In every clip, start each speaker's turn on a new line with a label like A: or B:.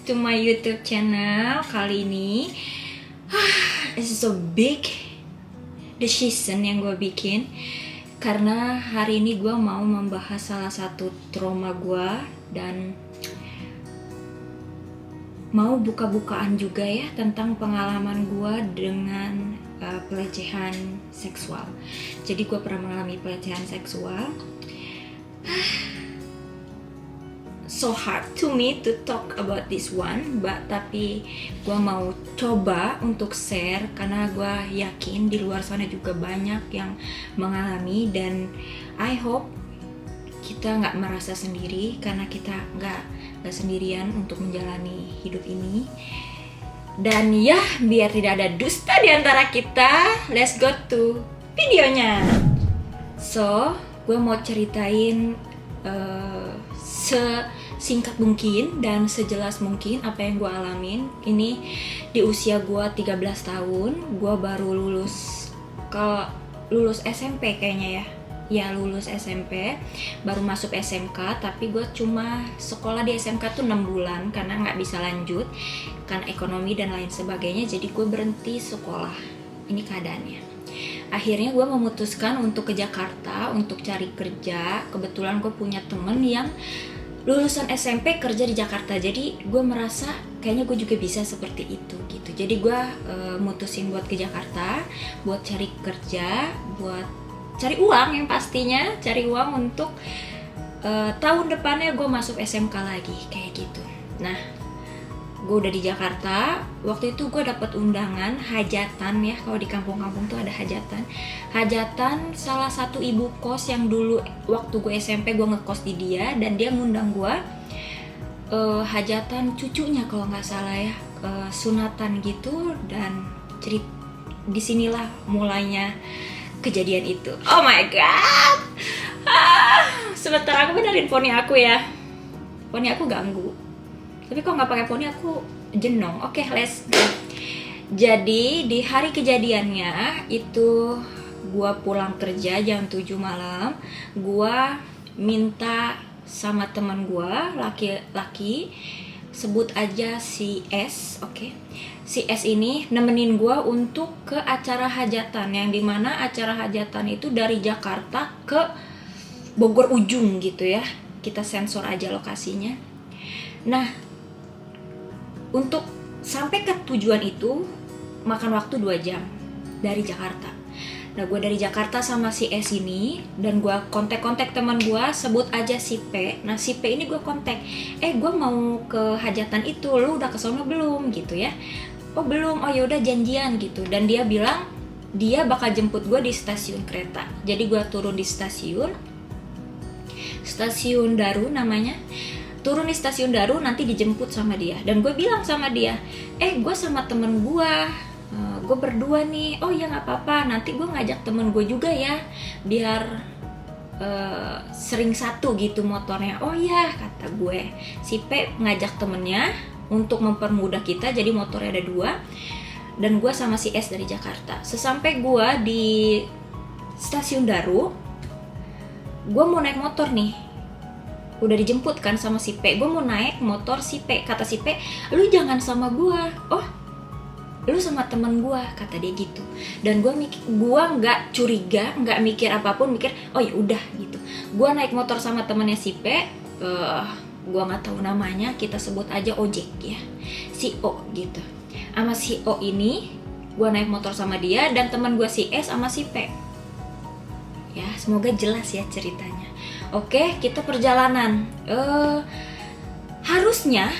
A: to my YouTube channel. Kali ini it's so big decision yang gue bikin, karena hari ini gue mau membahas salah satu trauma gue dan mau buka-bukaan juga ya tentang pengalaman gue dengan pelecehan seksual. Jadi gue pernah mengalami pelecehan seksual. So hard to me to talk about this one, tapi gue mau coba untuk share karena gue yakin di luar sana juga banyak yang mengalami, dan I hope kita nggak merasa sendiri karena kita nggak sendirian untuk menjalani hidup ini. Dan ya, biar tidak ada dusta di antara kita, let's go to videonya. So, gue mau ceritain sesingkat mungkin dan sejelas mungkin apa yang gue alamin. Ini di usia gue 13 tahun, gue baru lulus SMP kayaknya ya. Ya, lulus SMP, baru masuk SMK, tapi gue cuma sekolah di SMK tuh 6 bulan karena nggak bisa lanjut karena ekonomi dan lain sebagainya, jadi gue berhenti sekolah. Ini keadaannya. Akhirnya gue memutuskan untuk ke Jakarta untuk cari kerja. Kebetulan gue punya temen yang lulusan SMP kerja di Jakarta, jadi gue merasa kayaknya gue juga bisa seperti itu gitu. Jadi gue mutusin buat ke Jakarta, buat cari kerja, buat cari uang, yang pastinya cari uang untuk tahun depannya gue masuk SMK lagi kayak gitu. Nah, gue udah di Jakarta. Waktu itu gue dapat undangan hajatan ya, kalau di kampung-kampung tuh ada hajatan salah satu ibu kos yang dulu waktu gue SMP gue ngekos di dia, dan dia ngundang gue hajatan cucunya kalau nggak salah ya, sunatan gitu. Dan disinilah mulainya kejadian itu. Oh my god. Sebentar aku benerin poni aku ya. Poni aku ganggu. Tapi kalau nggak pakai poni aku jenong. Oke, let's go. Jadi di hari kejadiannya itu gua pulang kerja jam 7 malam. Gua minta sama teman gua laki-laki, sebut aja si S, oke. Si S ini nemenin gue untuk ke acara hajatan, yang dimana acara hajatan itu dari Jakarta ke Bogor ujung gitu ya. Kita sensor aja lokasinya. Nah, untuk sampai ke tujuan itu makan waktu 2 jam dari Jakarta. Nah, gue dari Jakarta sama si S ini, dan gue kontak teman gue, sebut aja si P. Nah, si P ini gue kontak, gue mau ke hajatan itu, lu udah kesana belum gitu ya? Oh belum, oh yaudah janjian gitu. Dan dia bilang dia bakal jemput gue di stasiun kereta. Jadi gue turun di stasiun Daru namanya. Turun di stasiun Daru, nanti dijemput sama dia. Dan gue bilang sama dia, gue sama temen gue berdua nih. Oh ya nggak apa-apa, nanti gue ngajak temen gue juga ya, biar sering satu gitu motornya. Oh ya, kata gue. Si P ngajak temennya untuk mempermudah kita, jadi motornya ada 2. Dan gue sama si S dari Jakarta. Sesampai gue di stasiun Daru, gue mau naik motor nih. Udah dijemput kan sama si P. Gue mau naik motor si P. Kata si P, lu jangan sama gue. Oh, lu sama temen gue, kata dia gitu. Dan gue nggak curiga, nggak mikir apapun, mikir oh ya udah gitu. Gue naik motor sama temennya si P, gue nggak tahu namanya, kita sebut aja ojek ya, si O gitu. Sama si O ini gue naik motor sama dia, dan teman gue si S sama si P. Ya, semoga jelas ya ceritanya. Oke, kita perjalanan. Harusnya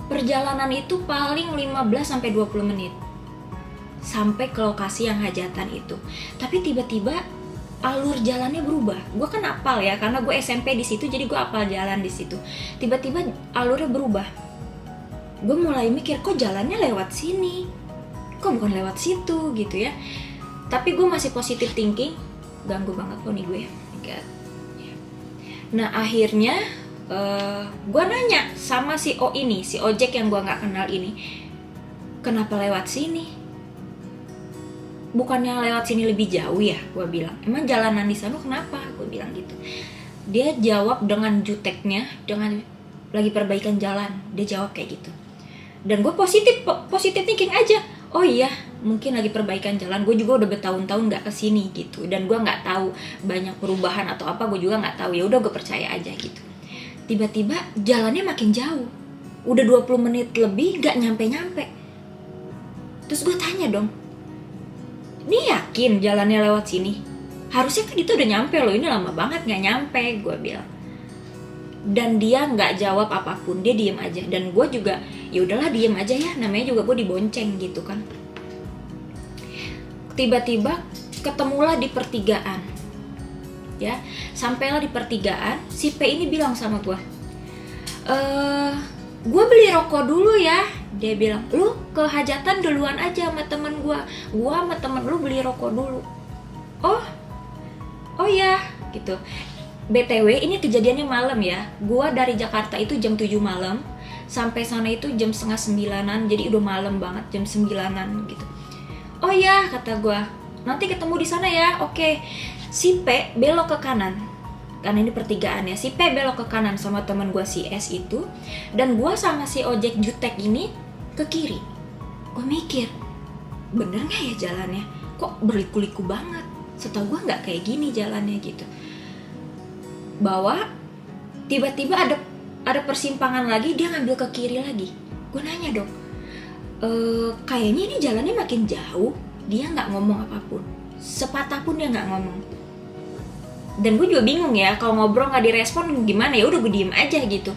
A: perjalanan itu paling 15-20 menit sampai ke lokasi yang hajatan itu. Tapi tiba-tiba alur jalannya berubah. Gue kan apal ya, karena gue SMP di situ, jadi gue apal jalan di situ. Tiba-tiba alurnya berubah. Gue mulai mikir, kok jalannya lewat sini, kok bukan lewat situ gitu ya. Tapi gue masih positive thinking. Ganggu banget poni gue. God. Nah akhirnya gue nanya sama si O ini, si ojek yang gue nggak kenal ini, kenapa lewat sini? Bukannya lewat sini lebih jauh ya? Gue bilang, emang jalanan di sana kenapa? Gue bilang gitu. Dia jawab dengan juteknya, dengan lagi perbaikan jalan. Dia jawab kayak gitu. Dan gue positif thinking aja, oh iya mungkin lagi perbaikan jalan, gue juga udah bertahun-tahun nggak kesini gitu, dan gue nggak tahu banyak perubahan atau apa, gue juga nggak tahu, ya udah gue percaya aja gitu. Tiba-tiba jalannya makin jauh, udah 20 menit lebih nggak nyampe-nyampe. Terus gue tanya dong, ini yakin jalannya lewat sini? Harusnya kan itu udah nyampe loh, ini lama banget nggak nyampe, gue bilang. Dan dia nggak jawab apapun, dia diem aja. Dan gue juga ya udahlah diem aja ya, namanya juga gue dibonceng gitu kan. Tiba-tiba ketemulah di pertigaan, ya sampailah di pertigaan. Si P ini bilang sama gue, gue beli rokok dulu ya. Dia bilang, lu ke hajatan duluan aja sama temen gue sama temen lu beli rokok dulu. Oh ya gitu. BTW ini kejadiannya malam ya. Gua dari Jakarta itu jam 7 malam, sampai sana itu jam setengah 9-an, jadi udah malam banget, jam 9-an gitu. Oh ya kata gua, nanti ketemu di sana ya. Oke. Si P belok ke kanan, karena ini pertigaan ya. Si P belok ke kanan sama teman gua si S itu, dan gua sama si ojek jutek ini ke kiri. Gua mikir, bener nggak ya jalannya? Kok berliku-liku banget? Setahu gua nggak kayak gini jalannya gitu. Bahwa tiba-tiba ada persimpangan lagi, dia ngambil ke kiri lagi. Gue nanya dong, kayaknya ini jalannya makin jauh. Dia nggak ngomong apapun, sepatah pun dia nggak ngomong. Dan gue juga bingung ya, kalau ngobrol nggak direspon gimana, ya udah gue diem aja gitu.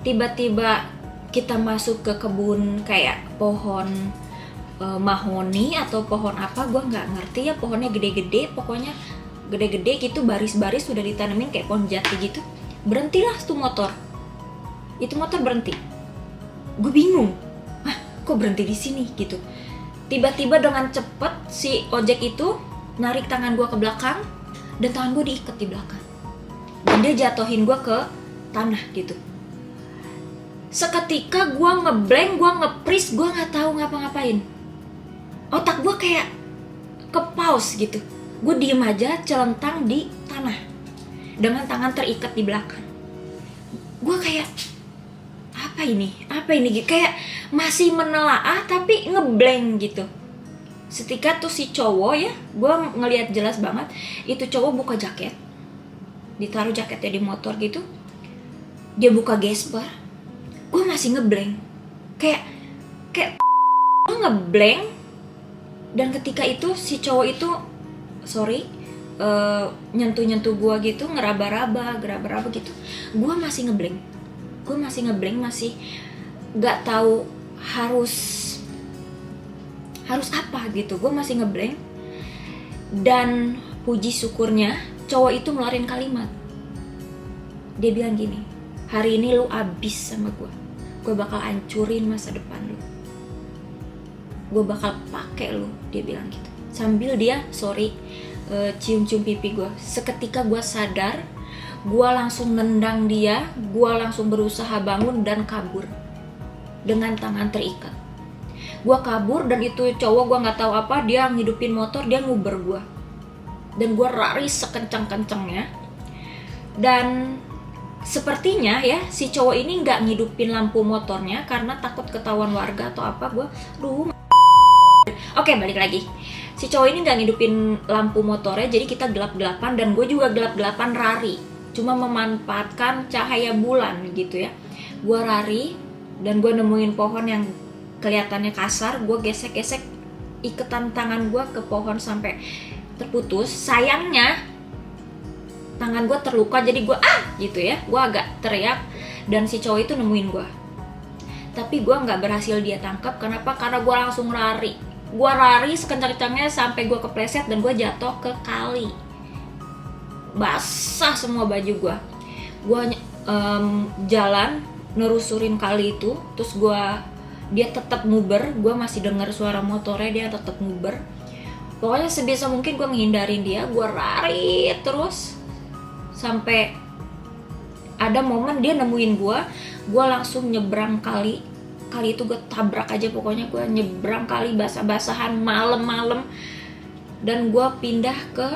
A: Tiba-tiba kita masuk ke kebun kayak pohon mahoni atau pohon apa, gue nggak ngerti ya, pohonnya gede-gede, pokoknya gede-gede gitu, baris-baris sudah ditanemin kayak pohon jati gitu. Berhentilah tuh motor. Itu motor berhenti. Gue bingung. Kok berhenti di sini gitu. Tiba-tiba dengan cepet si ojek itu narik tangan gue ke belakang, dan tangan gue diikat di belakang. Dan dia jatuhin gue ke tanah gitu. Seketika gue ngeblank, gue nge-freeze, gue nggak tahu ngapa-ngapain. Otak gue kayak ke pause gitu. Gue diem aja celentang di tanah dengan tangan terikat di belakang. Gue kayak apa ini gitu, kayak masih menelaah tapi ngeblank gitu. Setika tuh si cowok ya, gue ngelihat jelas banget itu cowok buka jaket, ditaruh jaketnya di motor gitu, dia buka gesper. Gue masih ngeblank, kayak gue ngeblank. Dan ketika itu si cowok itu nyentuh gua gitu, ngeraba-raba gitu. Gua masih ngeblank, masih nggak tahu harus apa gitu. Gua masih ngeblank. Dan puji syukurnya cowok itu ngeluarin kalimat. Dia bilang gini, hari ini lu abis sama gua bakal hancurin masa depan lu, gua bakal pakai lu, dia bilang gitu. Sambil dia cium-cium pipi gue. Seketika gue sadar, gue langsung nendang dia, gue langsung berusaha bangun dan kabur dengan tangan terikat. Gue kabur, dan itu cowok gue nggak tahu apa, dia ngidupin motor, dia nguber gue, dan gue lari sekencang-kencangnya. Dan sepertinya ya si cowok ini nggak ngidupin lampu motornya karena takut ketahuan warga atau apa. Oke, balik lagi. Si cowok ini gak ngidupin lampu motornya, jadi kita gelap-gelapan, dan gue juga gelap-gelapan lari. Cuma memanfaatkan cahaya bulan gitu ya. Gue lari, dan gue nemuin pohon yang kelihatannya kasar. Gue gesek-gesek iketan tangan gue ke pohon sampai terputus. Sayangnya tangan gue terluka, jadi gue gitu ya. Gue agak teriak, dan si cowok itu nemuin gue. Tapi gue gak berhasil dia tangkap. Kenapa? Karena gue langsung lari. Gue lari sekencang-kencangnya sampai gue kepleset dan gue jatuh ke kali. Basah semua baju gue. Gue jalan nerusurin kali itu. Terus dia tetap nguber. Gue masih dengar suara motornya, dia tetap nguber. Pokoknya sebisa mungkin gue menghindarin dia. Gue lari terus sampai ada momen dia nemuin gue. Gue langsung nyebrang kali itu, gue tabrak aja. Pokoknya gue nyebrang kali basah-basahan malam-malam, dan gue pindah ke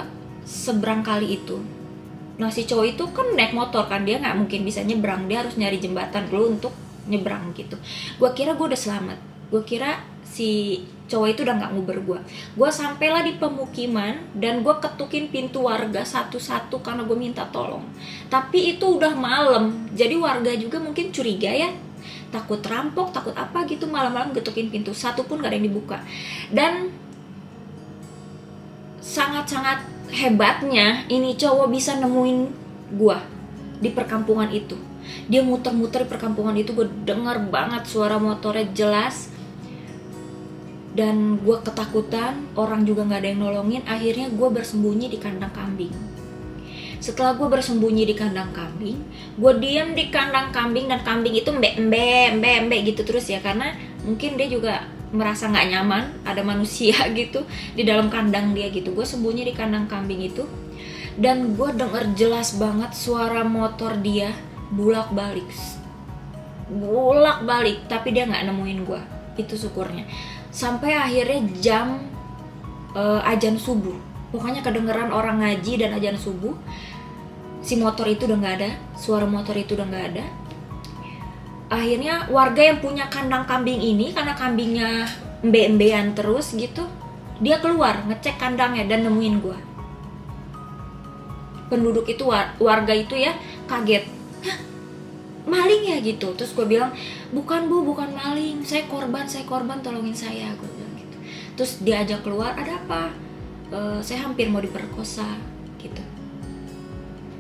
A: seberang kali itu. Nah si cowok itu kan naik motor kan, dia nggak mungkin bisa nyebrang, dia harus nyari jembatan dulu untuk nyebrang gitu. Gue kira gue udah selamat, gue kira si cowok itu udah nggak nguber gue. Gue sampailah di pemukiman dan gue ketukin pintu warga satu-satu karena gue minta tolong. Tapi itu udah malam, jadi warga juga mungkin curiga ya, takut rampok, takut apa gitu, malam-malam getukin pintu, satu pun gak ada yang dibuka. Dan sangat-sangat hebatnya ini cowok bisa nemuin gua di perkampungan itu. Dia muter-muter di perkampungan itu, gue denger banget suara motornya jelas. Dan gue ketakutan, orang juga gak ada yang nolongin. Akhirnya gue bersembunyi di kandang kambing. Setelah gue bersembunyi di kandang kambing, gue diam di kandang kambing, dan kambing itu embe gitu terus ya, karena mungkin dia juga merasa nggak nyaman ada manusia gitu di dalam kandang dia gitu. Gue sembunyi di kandang kambing itu, dan gue denger jelas banget suara motor dia bolak-balik, tapi dia nggak nemuin gue. Itu syukurnya. Sampai akhirnya jam azan subuh, pokoknya kedengeran orang ngaji dan azan subuh, si motor itu udah nggak ada, suara motor itu udah nggak ada. Akhirnya warga yang punya kandang kambing ini, karena kambingnya embe-embean terus gitu, dia keluar ngecek kandangnya dan nemuin gue. Penduduk itu, warga itu ya kaget, hah, maling ya gitu. Terus gue bilang, bukan bu, bukan maling, saya korban, tolongin saya, gue bilang gitu. Terus dia ajak keluar, ada apa? Saya hampir mau diperkosa gitu,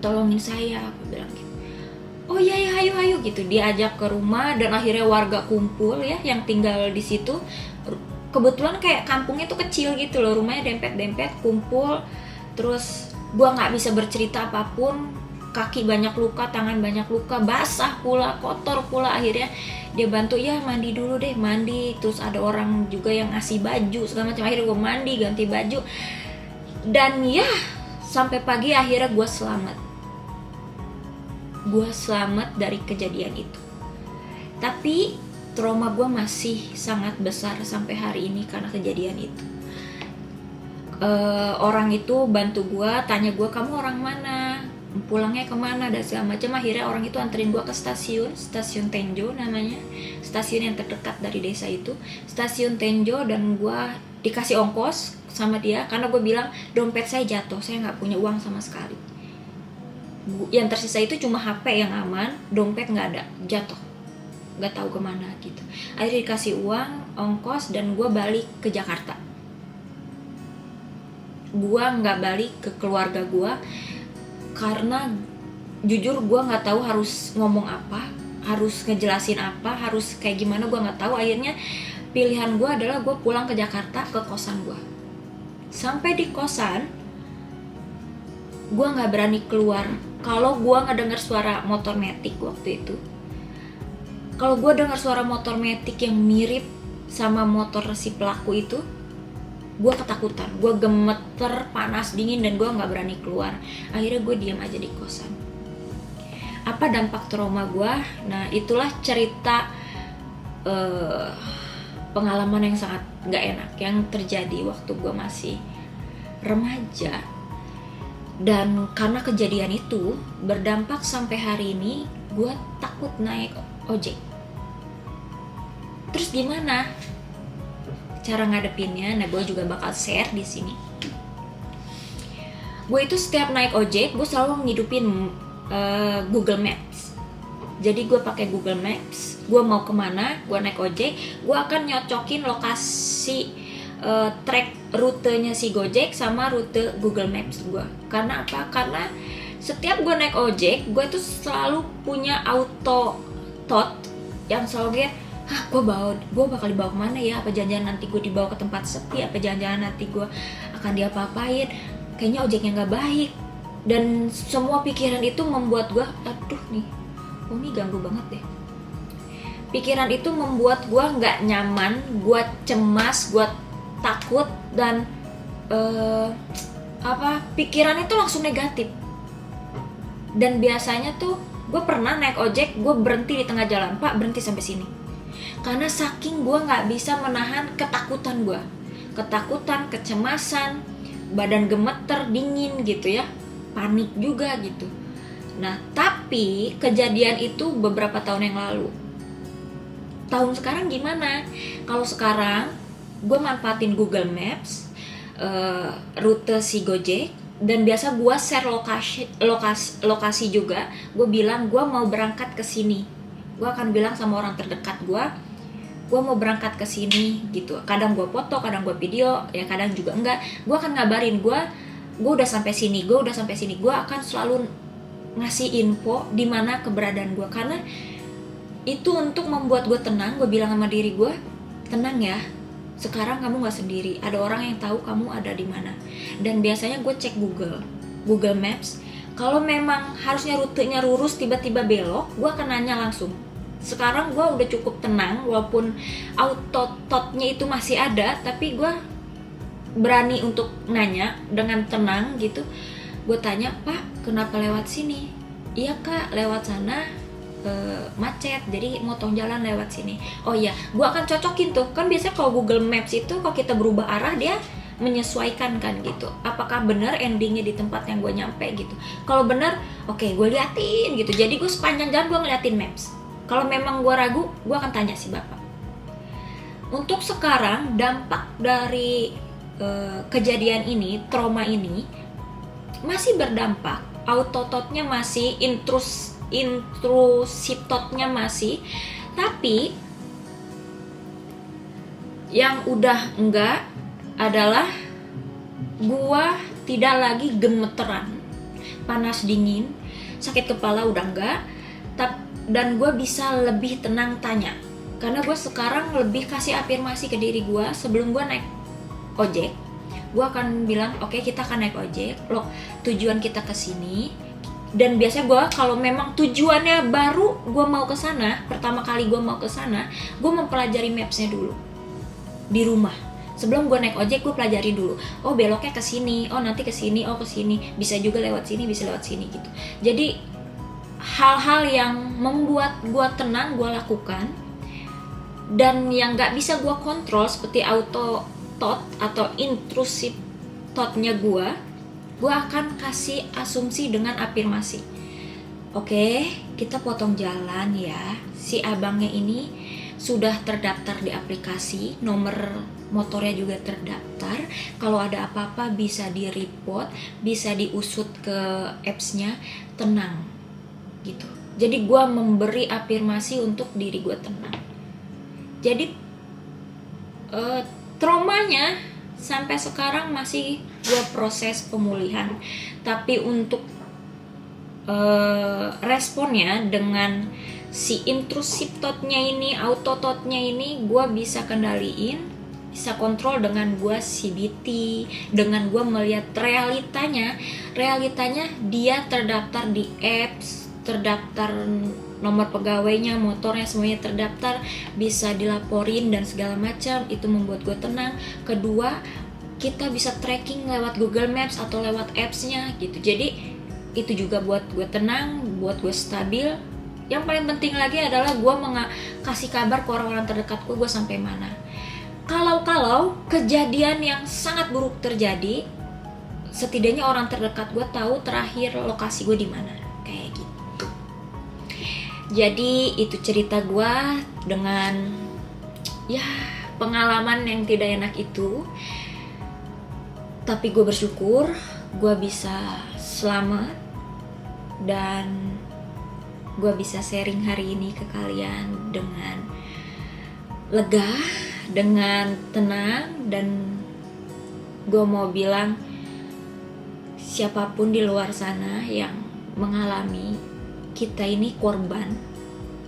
A: tolongin saya, aku bilang gitu. Oh iya ya, ayo gitu. Dia ajak ke rumah, dan akhirnya warga kumpul ya yang tinggal di situ. Kebetulan kayak kampungnya tuh kecil gitu loh, rumahnya dempet-dempet, kumpul. Terus gua nggak bisa bercerita apapun, kaki banyak luka, tangan banyak luka, basah pula, kotor pula. Akhirnya dia bantu, ya mandi dulu deh, mandi. Terus ada orang juga yang ngasih baju segala macam. Akhirnya gue mandi, ganti baju, dan ya sampai pagi akhirnya gue selamat dari kejadian itu. Tapi trauma gue masih sangat besar sampai hari ini karena kejadian itu. Orang itu bantu gue, tanya gue, kamu orang mana, pulangnya kemana, dan segala macam. Akhirnya orang itu anterin gue ke stasiun Tenjo namanya, stasiun yang terdekat dari desa itu, stasiun Tenjo. Dan gue dikasih ongkos sama dia karena gue bilang dompet saya jatuh, saya nggak punya uang sama sekali. Yang tersisa itu cuma HP yang aman, dompet nggak ada, jatuh, nggak tahu kemana gitu. Akhirnya dikasih uang ongkos, dan gue balik ke Jakarta. Gue nggak balik ke keluarga gue karena jujur gue nggak tahu harus ngomong apa, harus ngejelasin apa, harus kayak gimana, gue nggak tahu. Akhirnya pilihan gue adalah gue pulang ke Jakarta, ke kosan gue. Sampai di kosan, gue nggak berani keluar kalau gue nggak dengar suara motor metik waktu itu. Kalau gue dengar suara motor metik yang mirip sama motor si pelaku itu, gue ketakutan, gue gemeter, panas, dingin, dan gue nggak berani keluar. Akhirnya gue diam aja di kosan. Apa dampak trauma gue? Nah, itulah cerita pengalaman yang sangat nggak enak yang terjadi waktu gue masih remaja. Dan karena kejadian itu berdampak sampai hari ini, gue takut naik ojek. Terus gimana cara ngadepinnya? Nah, gue juga bakal share di sini. Gue itu setiap naik ojek, gue selalu ngidupin Google Maps. Jadi gue pakai Google Maps, gue mau kemana, gue naik ojek, gue akan nyocokin lokasi track rutenya si Gojek sama rute Google Maps gue. Karena apa? Karena setiap gue naik ojek, gue tuh selalu punya auto thought yang selalu kayak, gue bakal dibawa kemana ya? Apa jangan-jangan nanti gue dibawa ke tempat sepi? Apa jangan-jangan nanti gue akan diapa-apain? Kayaknya ojeknya nggak baik. Dan semua pikiran itu membuat gue, aduh nih, ini ganggu banget deh. Pikiran itu membuat gue nggak nyaman, gue cemas, gue takut, dan pikiran itu langsung negatif. Dan biasanya tuh gue pernah naik ojek, gue berhenti di tengah jalan, Pak berhenti sampai sini, karena saking gue nggak bisa menahan ketakutan gue, kecemasan, badan gemeter, dingin gitu ya, panik juga gitu. Nah, tapi kejadian itu beberapa tahun yang lalu. tahun sekarang gimana? Kalau sekarang gue manfaatin Google Maps, rute si Gojek, dan biasa gue share lokasi juga. Gue bilang gue mau berangkat ke sini, gue akan bilang sama orang terdekat gue mau berangkat ke sini gitu. Kadang gue foto, kadang gue video, ya kadang juga enggak. Gue akan ngabarin gue udah sampai sini, gue akan selalu ngasih info di mana keberadaan gue, karena itu untuk membuat gue tenang. Gue bilang sama diri gue, tenang ya, sekarang kamu gak sendiri, ada orang yang tahu kamu ada di mana. Dan biasanya gue cek Google Maps. Kalau memang harusnya rutenya lurus tiba-tiba belok, gue akan nanya langsung. Sekarang gue udah cukup tenang, walaupun auto-totnya itu masih ada, tapi gue berani untuk nanya dengan tenang gitu. Gue tanya, Pak, kenapa lewat sini? Iya Kak, lewat sana macet, jadi motong jalan lewat sini. Oh iya, gue akan cocokin tuh. Kan biasanya kalau Google Maps itu kalau kita berubah arah, dia menyesuaikan kan gitu. Apakah benar endingnya di tempat yang gue nyampe gitu. Kalau benar, oke, gue liatin gitu. Jadi gue sepanjang jalan gue ngeliatin maps. Kalau memang gue ragu, gue akan tanya si bapak. Untuk sekarang dampak dari kejadian ini, trauma ini masih berdampak. Autototnya masih, intrusiptotnya masih, tapi yang udah enggak adalah gua tidak lagi gemeteran, panas dingin, sakit kepala udah enggak, dan gua bisa lebih tenang tanya. Karena gue sekarang lebih kasih afirmasi ke diri gue. Sebelum gue naik ojek, gue akan bilang, oke, kita akan naik ojek, loh tujuan kita ke sini. Dan biasanya gue kalau memang tujuannya baru gue mau ke sana, pertama kali gue mau ke sana, gue mempelajari mapsnya dulu di rumah. Sebelum gue naik ojek, gue pelajari dulu. Oh, beloknya ke sini, oh nanti ke sini, oh ke sini, bisa juga lewat sini, bisa lewat sini gitu. Jadi hal-hal yang membuat gue tenang gue lakukan, dan yang nggak bisa gue kontrol seperti auto thought atau intrusive thought-nya gue akan kasih asumsi dengan afirmasi. Oke, kita potong jalan ya. Si abangnya ini sudah terdaftar di aplikasi, nomor motornya juga terdaftar. Kalau ada apa-apa bisa di-report, bisa diusut ke apps-nya, tenang gitu. Jadi gue memberi afirmasi untuk diri gue tenang. Jadi traumanya sampai sekarang masih gue proses pemulihan, tapi untuk responnya dengan si intrusive thought-nya ini, auto thought-nya ini, gue bisa kendaliin, bisa kontrol dengan gue CBT, dengan gue melihat realitanya dia terdaftar di apps, terdaftar nomor pegawainya, motornya, semuanya terdaftar, bisa dilaporin dan segala macam. Itu membuat gue tenang. Kedua, kita bisa tracking lewat Google Maps atau lewat apps-nya gitu. Jadi itu juga buat gue tenang, buat gue stabil. Yang paling penting lagi adalah gue kasih kabar ke orang-orang terdekat gue sampai mana. Kalau kejadian yang sangat buruk terjadi, setidaknya orang terdekat gue tahu terakhir lokasi gue di mana. Kayak gitu. Jadi itu cerita gue dengan ya pengalaman yang tidak enak itu. Tapi gue bersyukur gue bisa selamat dan gue bisa sharing hari ini ke kalian dengan lega, dengan tenang. Dan gue mau bilang, siapapun di luar sana yang mengalami, kita ini korban,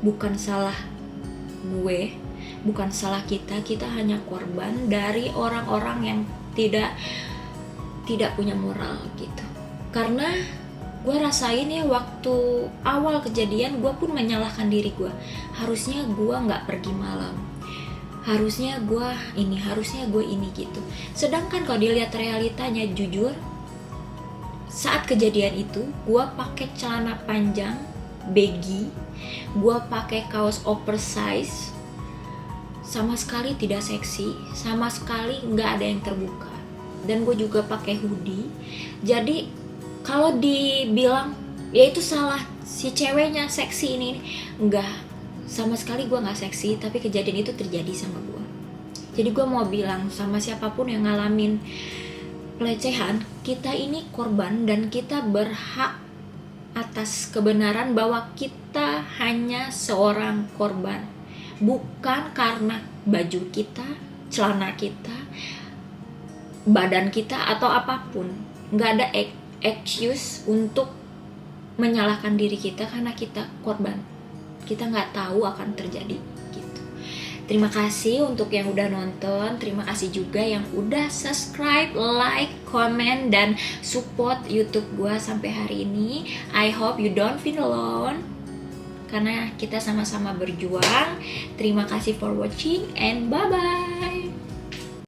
A: bukan salah gue, bukan salah kita hanya korban dari orang-orang yang tidak punya moral gitu. Karena gue rasain ya, waktu awal kejadian gue pun menyalahkan diri gue. Harusnya gue gak pergi malam, harusnya gue ini gitu. Sedangkan kalau dilihat realitanya, jujur saat kejadian itu gue pakai celana panjang baggy, gue pakai kaos oversize, sama sekali tidak seksi, sama sekali nggak ada yang terbuka, dan gue juga pakai hoodie. Jadi kalau dibilang ya itu salah si ceweknya seksi ini, enggak, sama sekali gue gak seksi, tapi kejadian itu terjadi sama gue. Jadi gue mau bilang sama siapapun yang ngalamin pelecehan, kita ini korban dan kita berhak atas kebenaran bahwa kita hanya seorang korban. Bukan karena baju kita, celana kita, badan kita, atau apapun. Gak ada excuse untuk menyalahkan diri kita karena kita korban. Kita nggak tahu akan terjadi gitu. Terima kasih untuk yang udah nonton. Terima kasih juga yang udah subscribe, like, comment, dan support YouTube gue sampai hari ini. I hope you don't feel alone, karena kita sama-sama berjuang. Terima kasih for watching and bye-bye.